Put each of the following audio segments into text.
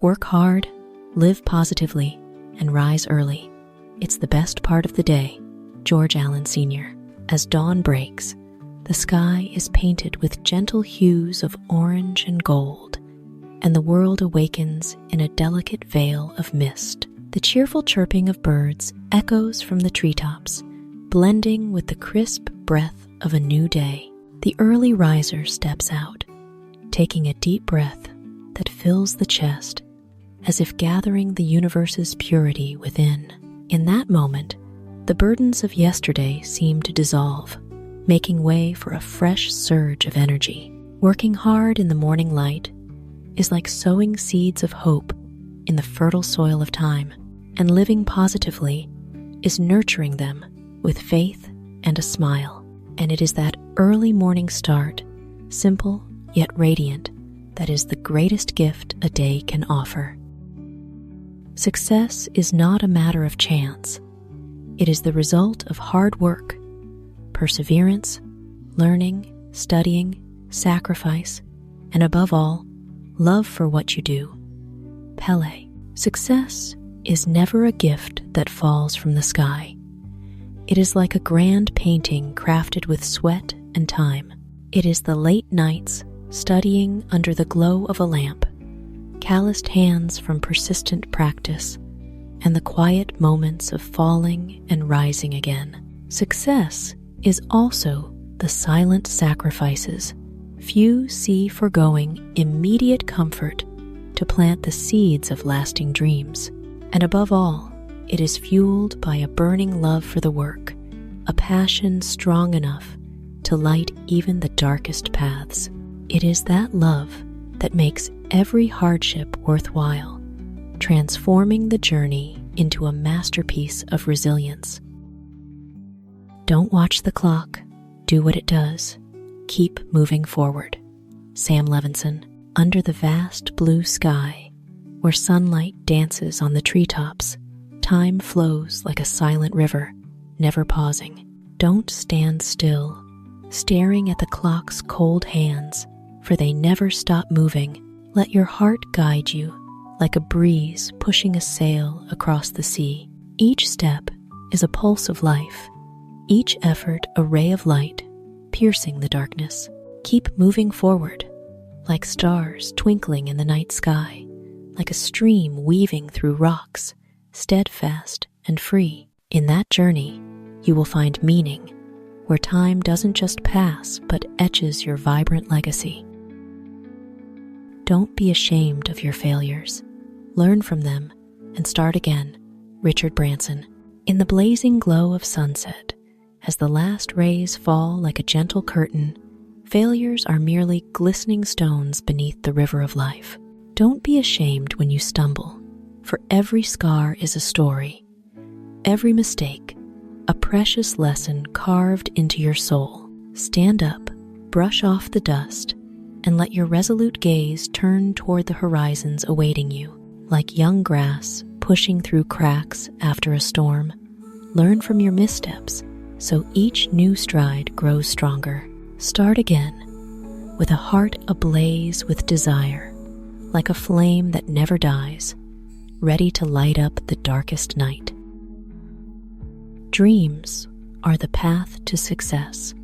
Work hard, live positively, and rise early. It's the best part of the day. George Allen Sr. As dawn breaks, the sky is painted with gentle hues of orange and gold, and the world awakens in a delicate veil of mist. The cheerful chirping of birds echoes from the treetops, blending with the crisp breath of a new day. The early riser steps out, taking a deep breath that fills the chest, as if gathering the universe's purity within. In that moment, the burdens of yesterday seem to dissolve, making way for a fresh surge of energy. Working hard in the morning light is like sowing seeds of hope in the fertile soil of time, and living positively is nurturing them with faith and a smile. And it is that early morning start, simple yet radiant, that is the greatest gift a day can offer. Success is not a matter of chance. It is the result of hard work, perseverance, learning, studying, sacrifice, and above all, love for what you do. Pele. Success is never a gift that falls from the sky. It is like a grand painting crafted with sweat and time. It is the late nights studying under the glow of a lamp, calloused hands from persistent practice, and the quiet moments of falling and rising again. Success is also the silent sacrifices few see forgoing immediate comfort to plant the seeds of lasting dreams. And above all, it is fueled by a burning love for the work, a passion strong enough to light even the darkest paths. It is that love that makes every hardship worthwhile, transforming the journey into a masterpiece of resilience. Don't watch the clock. Do what it does. Keep moving forward. Sam Levinson. Under the vast blue sky, where sunlight dances on the treetops, time flows like a silent river, never pausing. Don't stand still, staring at the clock's cold hands, for they never stop moving. Let your heart guide you, like a breeze pushing a sail across the sea. Each step is a pulse of life, each effort a ray of light, piercing the darkness. Keep moving forward, like stars twinkling in the night sky, like a stream weaving through rocks, steadfast and free. In that journey, you will find meaning, where time doesn't just pass but etches your vibrant legacy. Don't be ashamed of your failures. Learn from them and start again. Richard Branson. In the blazing glow of sunset, as the last rays fall like a gentle curtain, failures are merely glistening stones beneath the river of life. Don't be ashamed when you stumble, for every scar is a story, every mistake a precious lesson carved into your soul. Stand up, brush off the dust, and let your resolute gaze turn toward the horizons awaiting you. Like young grass pushing through cracks after a storm, learn from your missteps so each new stride grows stronger. Start again with a heart ablaze with desire, like a flame that never dies, ready to light up the darkest night. Dreams are the path to success.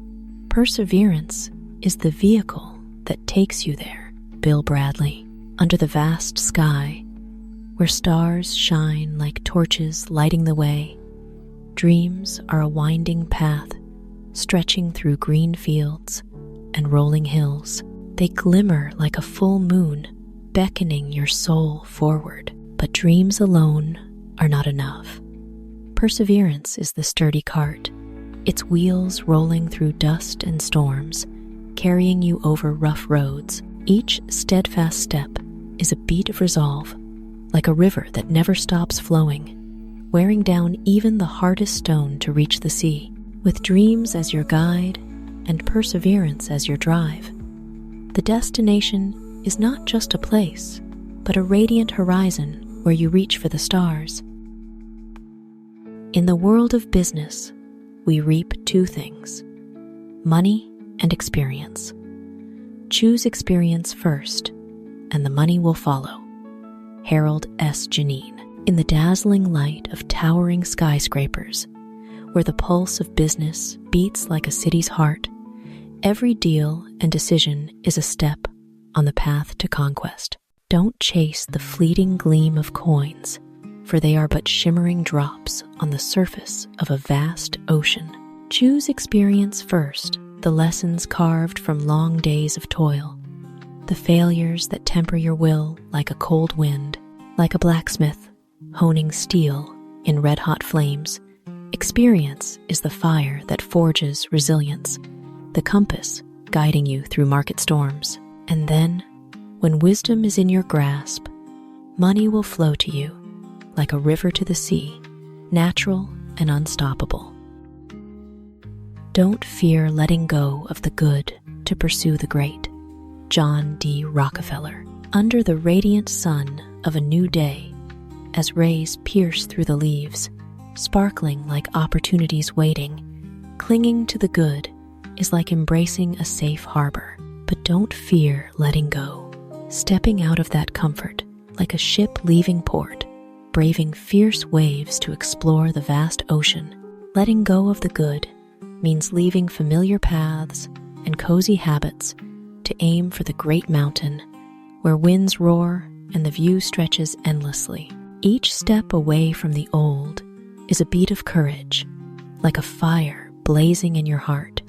Perseverance is the vehicle that takes you there. Bill Bradley. Under the vast sky, where stars shine like torches lighting the way, dreams are a winding path stretching through green fields and rolling hills. They glimmer like a full moon, beckoning your soul forward. But dreams alone are not enough. Perseverance is the sturdy cart, its wheels rolling through dust and storms, carrying you over rough roads. Each steadfast step is a beat of resolve, like a river that never stops flowing, wearing down even the hardest stone to reach the sea. With dreams as your guide and perseverance as your drive, the destination is not just a place, but a radiant horizon where you reach for the stars. In the world of business, we reap two things: money and experience. Choose experience first, and the money will follow. Harold S. Janine. In the dazzling light of towering skyscrapers, where the pulse of business beats like a city's heart, every deal and decision is a step on the path to conquest. Don't chase the fleeting gleam of coins, for they are but shimmering drops on the surface of a vast ocean. Choose experience first, the lessons carved from long days of toil, the failures that temper your will like a cold wind, like a blacksmith honing steel in red-hot flames. Experience is the fire that forges resilience, the compass guiding you through market storms. And then, when wisdom is in your grasp, money will flow to you like a river to the sea, natural and unstoppable. Don't fear letting go of the good to pursue the great. John D. Rockefeller. Under the radiant sun of a new day, as rays pierce through the leaves, sparkling like opportunities waiting, clinging to the good is like embracing a safe harbor. But don't fear letting go. Stepping out of that comfort like a ship leaving port, braving fierce waves to explore the vast ocean. Letting go of the good means leaving familiar paths and cozy habits to aim for the great mountain where winds roar and the view stretches endlessly. Each step away from the old is a beat of courage, like a fire blazing in your heart,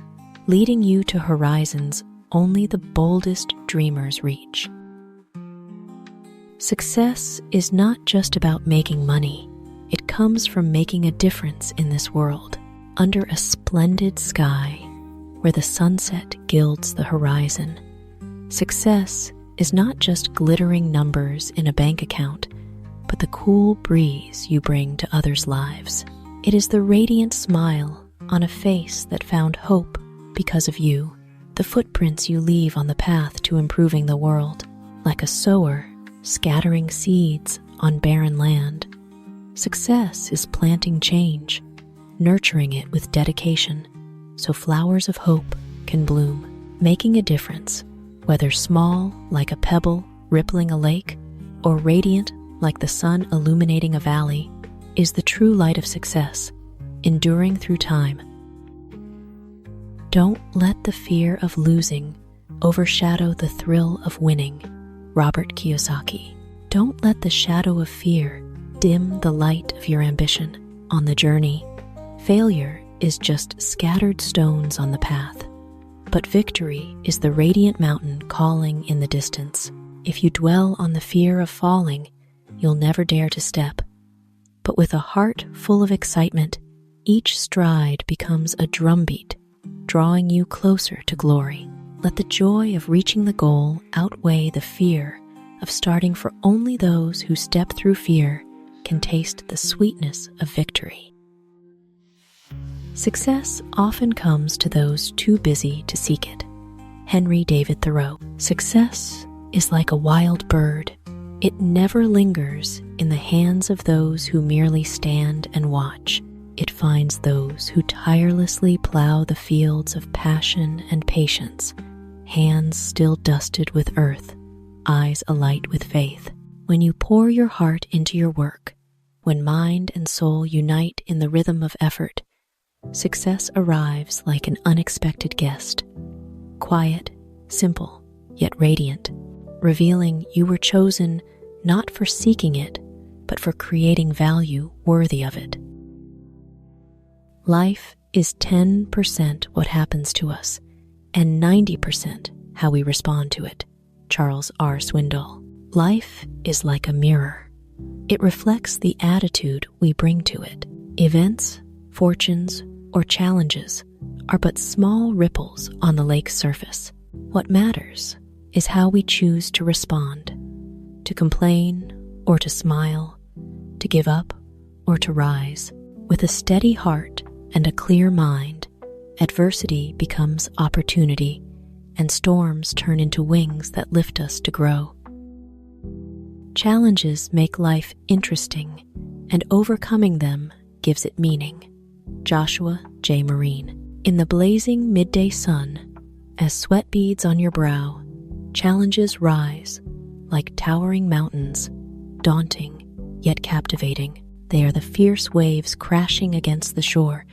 leading you to horizons only the boldest dreamers reach. Success is not just about making money. It comes from making a difference in this world, under a splendid sky where the sunset gilds the horizon. Success is not just glittering numbers in a bank account, but the cool breeze you bring to others' lives. It is the radiant smile on a face that found hope because of you, the footprints you leave on the path to improving the world, like a sower scattering seeds on barren land. Success is planting change, nurturing it with dedication, so flowers of hope can bloom, making a difference, whether small like a pebble rippling a lake, or radiant like the sun illuminating a valley, is the true light of success, enduring through time. Don't let the fear of losing overshadow the thrill of winning. Robert Kiyosaki. Don't let the shadow of fear dim the light of your ambition. On the journey, failure is just scattered stones on the path, but victory is the radiant mountain calling in the distance. If you dwell on the fear of falling, you'll never dare to step. But with a heart full of excitement, each stride becomes a drumbeat, drawing you closer to glory. Let the joy of reaching the goal outweigh the fear of starting, for only those who step through fear can taste the sweetness of victory. Success often comes to those too busy to seek it. Henry David Thoreau. Success is like a wild bird. It never lingers in the hands of those who merely stand and watch. It finds those who tirelessly plow the fields of passion and patience, hands still dusted with earth, eyes alight with faith. When you pour your heart into your work, when mind and soul unite in the rhythm of effort, success arrives like an unexpected guest, quiet, simple, yet radiant, revealing you were chosen not for seeking it, but for creating value worthy of it. Life is 10% what happens to us, and 90% how we respond to it. Charles R. Swindoll. Life is like a mirror. It reflects the attitude we bring to it. Events, fortunes, or challenges are but small ripples on the lake's surface. What matters is how we choose to respond, to complain or to smile, to give up or to rise. With a steady heart and a clear mind, adversity becomes opportunity, and storms turn into wings that lift us to grow. Challenges make life interesting, and overcoming them gives it meaning. Joshua J. Marine. In the blazing midday sun, as sweat beads on your brow, challenges rise like towering mountains, daunting, yet captivating. They are the fierce waves crashing against the shore,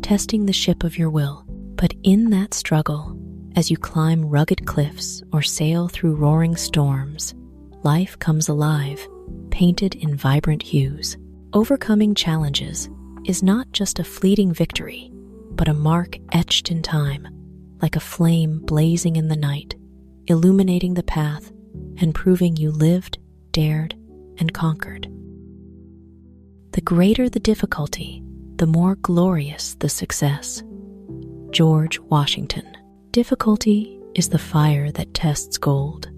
testing the ship of your will. But in that struggle, as you climb rugged cliffs or sail through roaring storms, life comes alive, painted in vibrant hues. Overcoming challenges is not just a fleeting victory, but a mark etched in time, like a flame blazing in the night, illuminating the path and proving you lived, dared, and conquered. The greater the difficulty, the more glorious the success. George Washington. Difficulty is the fire that tests gold,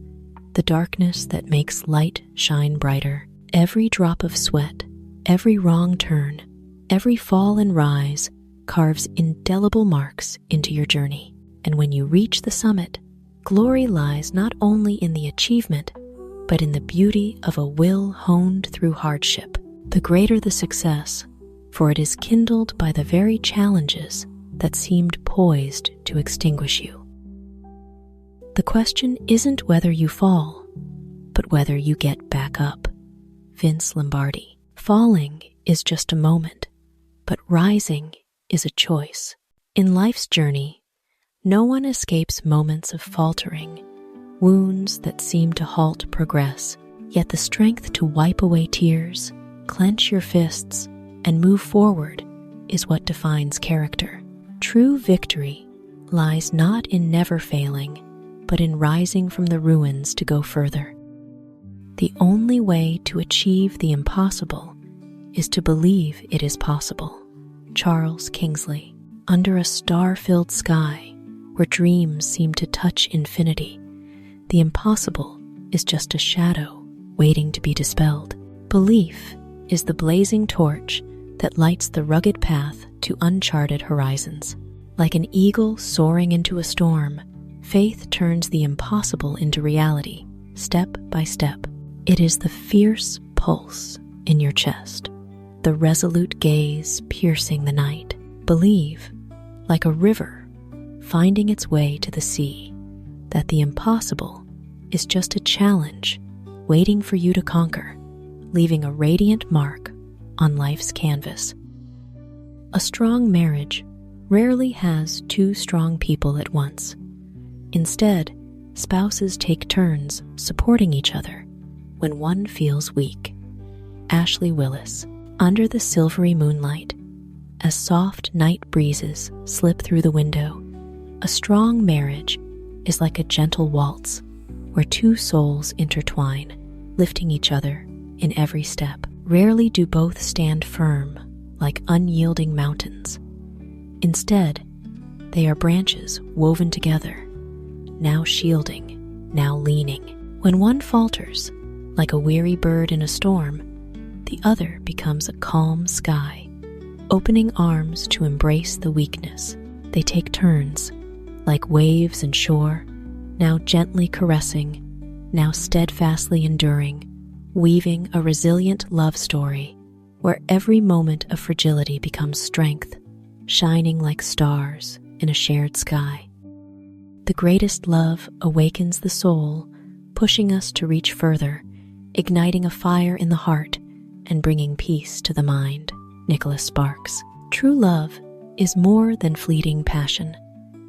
the darkness that makes light shine brighter. Every drop of sweat, every wrong turn, every fall and rise carves indelible marks into your journey. And when you reach the summit, glory lies not only in the achievement, but in the beauty of a will honed through hardship. The greater the success, for it is kindled by the very challenges that seemed poised to extinguish you. The question isn't whether you fall, but whether you get back up. Vince Lombardi. Falling is just a moment, but rising is a choice. In life's journey, no one escapes moments of faltering, wounds that seem to halt progress, yet the strength to wipe away tears, clench your fists, and move forward is what defines character. True victory lies not in never failing, but in rising from the ruins to go further. The only way to achieve the impossible is to believe it is possible. Charles Kingsley. Under a star-filled sky, where dreams seem to touch infinity, the impossible is just a shadow waiting to be dispelled. Belief is the blazing torch that lights the rugged path to uncharted horizons. Like an eagle soaring into a storm, faith turns the impossible into reality, step by step. It is the fierce pulse in your chest, the resolute gaze piercing the night. Believe, like a river finding its way to the sea, that the impossible is just a challenge waiting for you to conquer, leaving a radiant mark on life's canvas. A strong marriage rarely has two strong people at once. Instead, spouses take turns supporting each other when one feels weak. Ashley Willis. Under the silvery moonlight, as soft night breezes slip through the window, a strong marriage is like a gentle waltz where two souls intertwine, lifting each other in every step. Rarely do both stand firm like unyielding mountains. Instead, they are branches woven together, now shielding, now leaning. When one falters, like a weary bird in a storm, the other becomes a calm sky, opening arms to embrace the weakness. They take turns, like waves and shore, now gently caressing, now steadfastly enduring, weaving a resilient love story where every moment of fragility becomes strength, shining like stars in a shared sky. The greatest love awakens the soul, pushing us to reach further, igniting a fire in the heart and bringing peace to the mind. Nicholas Sparks. True love is more than fleeting passion.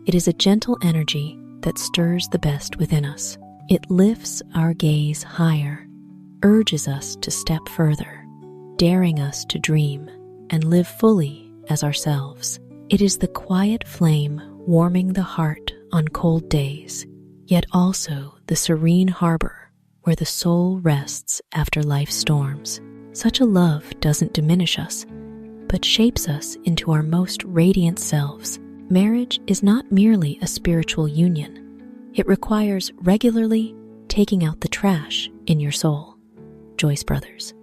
It is a gentle energy that stirs the best within us. It lifts our gaze higher, urges us to step further, daring us to dream and live fully as ourselves. It is the quiet flame warming the heart on cold days, yet also the serene harbor where the soul rests after life's storms. Such a love doesn't diminish us, but shapes us into our most radiant selves. Marriage is not merely a spiritual union. It requires regularly taking out the trash in your soul. Joyce Brothers.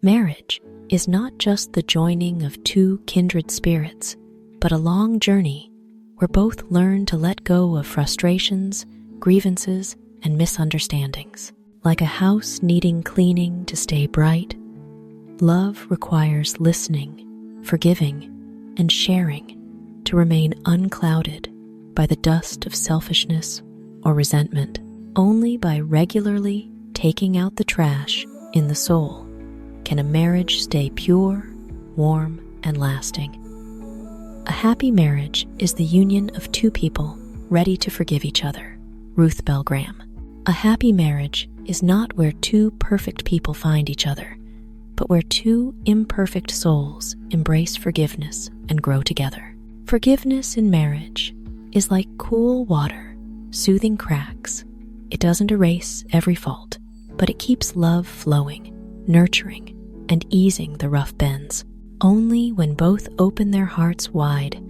Marriage is not just the joining of two kindred spirits, but a long journey where both learn to let go of frustrations, grievances, and misunderstandings. Like a house needing cleaning to stay bright, love requires listening, forgiving, and sharing to remain unclouded by the dust of selfishness or resentment. Only by regularly taking out the trash in the soul, can a marriage stay pure, warm, and lasting. A happy marriage is the union of two people ready to forgive each other. Ruth Bell Graham. A happy marriage is not where two perfect people find each other, but where two imperfect souls embrace forgiveness and grow together. Forgiveness in marriage is like cool water, soothing cracks. It doesn't erase every fault, but it keeps love flowing, nurturing, and easing the rough bends. Only when both open their hearts wide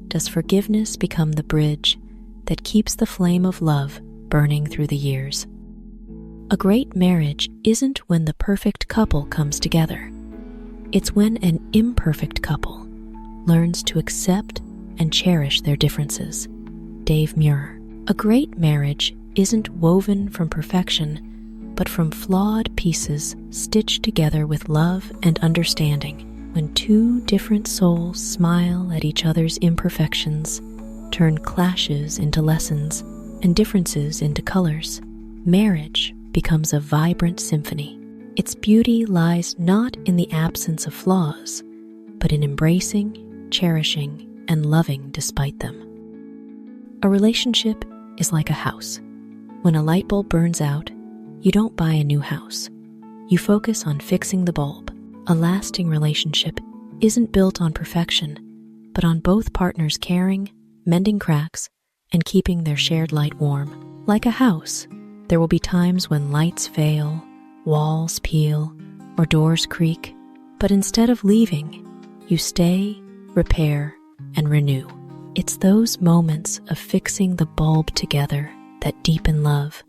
does forgiveness become the bridge that keeps the flame of love burning through the years. A great marriage isn't when the perfect couple comes together. It's when an imperfect couple learns to accept and cherish their differences. Dave Muir. A great marriage isn't woven from perfection, but from flawed pieces stitched together with love and understanding. When two different souls smile at each other's imperfections, turn clashes into lessons, and differences into colors, marriage becomes a vibrant symphony. Its beauty lies not in the absence of flaws, but in embracing, cherishing, and loving despite them. A relationship is like a house. When a light bulb burns out, you don't buy a new house. You focus on fixing the bulb. A lasting relationship isn't built on perfection, but on both partners caring, mending cracks, and keeping their shared light warm. Like a house, there will be times when lights fail, walls peel, or doors creak, but instead of leaving, you stay, repair, and renew. It's those moments of fixing the bulb together that deepen love,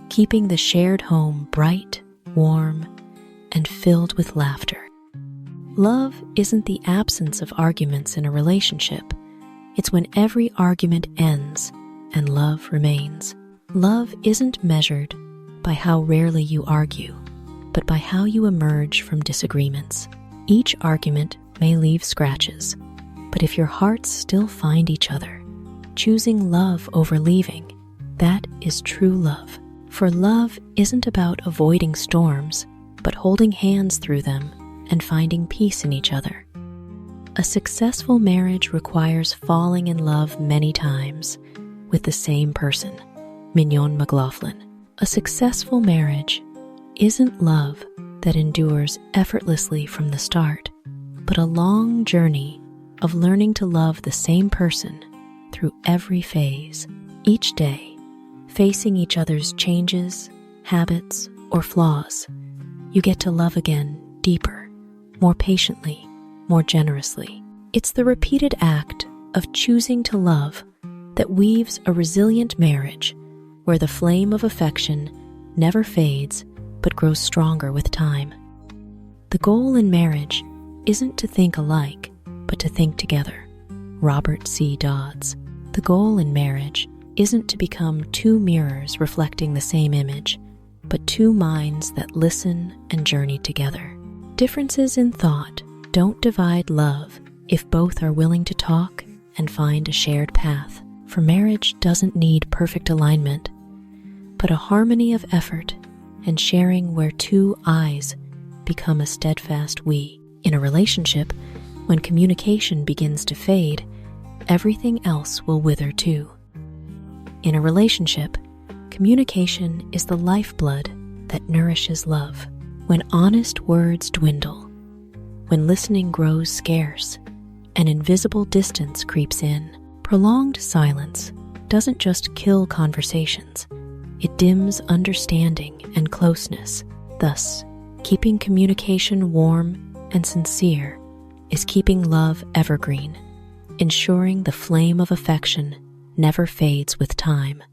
keeping the shared home bright, warm, and filled with laughter. Love isn't the absence of arguments in a relationship. It's when every argument ends and love remains. Love isn't measured by how rarely you argue, but by how you emerge from disagreements. Each argument may leave scratches, but if your hearts still find each other, choosing love over leaving, that is true love. For love isn't about avoiding storms, but holding hands through them and finding peace in each other. A successful marriage requires falling in love many times with the same person. Mignon McLaughlin. A successful marriage isn't love that endures effortlessly from the start, but a long journey of learning to love the same person through every phase. Each day, facing each other's changes, habits, or flaws, you get to love again deeper, more patiently, more generously. It's the repeated act of choosing to love that weaves a resilient marriage where the flame of affection never fades but grows stronger with time. The goal in marriage isn't to think alike, but to think together. Robert C. Dodds. The goal in marriage isn't to become two mirrors reflecting the same image, but two minds that listen and journey together. Differences in thought don't divide love if both are willing to talk and find a shared path. For marriage doesn't need perfect alignment, but a harmony of effort and sharing where two eyes become a steadfast we. In a relationship, when communication begins to fade, everything else will wither too. In a relationship, communication is the lifeblood that nourishes love. When honest words dwindle, when listening grows scarce, an invisible distance creeps in. Prolonged silence doesn't just kill conversations, it dims understanding and closeness. Thus, keeping communication warm and sincere is keeping love evergreen, ensuring the flame of affection never fades with time.